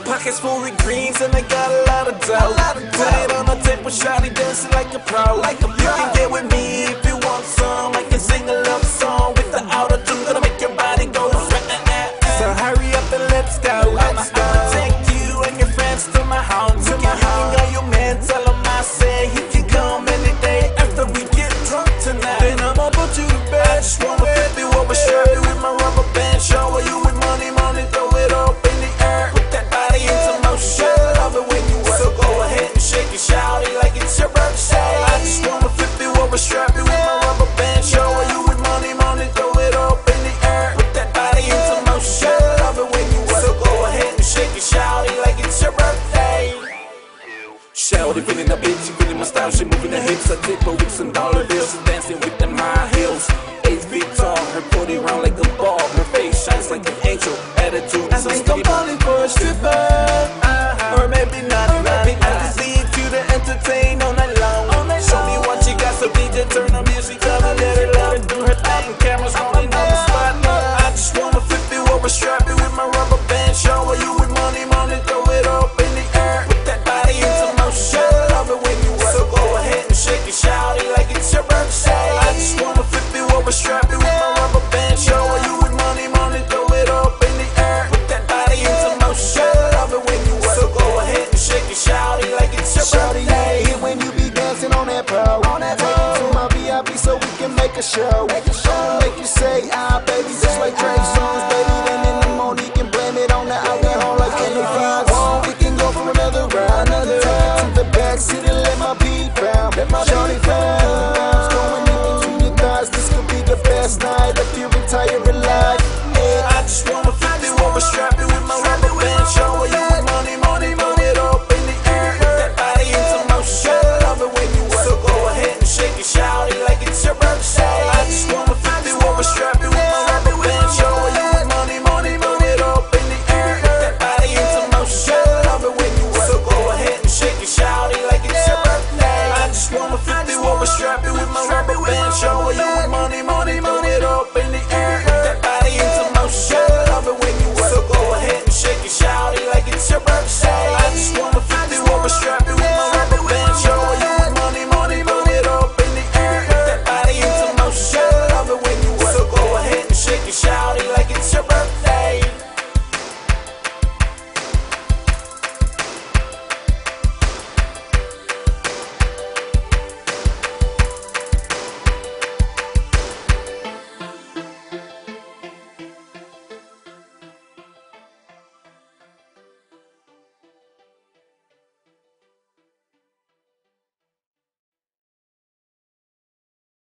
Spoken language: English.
pockets full with greens and I got a lot of dough. Put it on the table, shawty dancing like a pro. You can get with me if you want some. I can sing a love song with the auto-tune, gonna make your body go. So hurry up and let's go. I'ma take you and your friends to my home. You can got your man, tell him I say he can come any day after we get drunk tonight. Then I'ma put you to bed. Just wanna flip you over, shirt you with my rubber band. Shower you with money, throw it up in the air. Put that body into motion. Love it when you work. So go ahead and shake it, shawty, like it's your birthday. I just wanna flip you over, strap you with my rubber band. Shower you with money, throw it up in the air. Put that body into motion. Love it when you work. So go ahead and shake it, shawty, like it's your birthday. Shawty feeling the bitch, she feeling my style, she moving her hips. I tip her with some dollar bills, she's dancing with them high heels. 8 feet tall, her booty round like a ball, her face shines like an angel. Attitude is so steep. I think I'm falling for a stripper, or maybe not. I just need you to entertain all night long. Show me what you got, so DJ turn the music up and let her do her thing. Cameras rolling on the spot. I just wanna flip you over, strap you with my rubber band. Shower you with money, throw it up in the air. Put that body into motion. Love it when you work. So go ahead and shake it, shawty, like it's your birthday. I just wanna flip you over, strap you with my rubber band. Shower you with money, throw it up in the air. Put that body into motion. Love it when you work. So go ahead and shake it, shawty, like it's your birthday. Shawty, hit when you be dancing on that pole. Take it to my VIP so we can make a show. Make you say, ah, baby, just like Trey Songz, baby.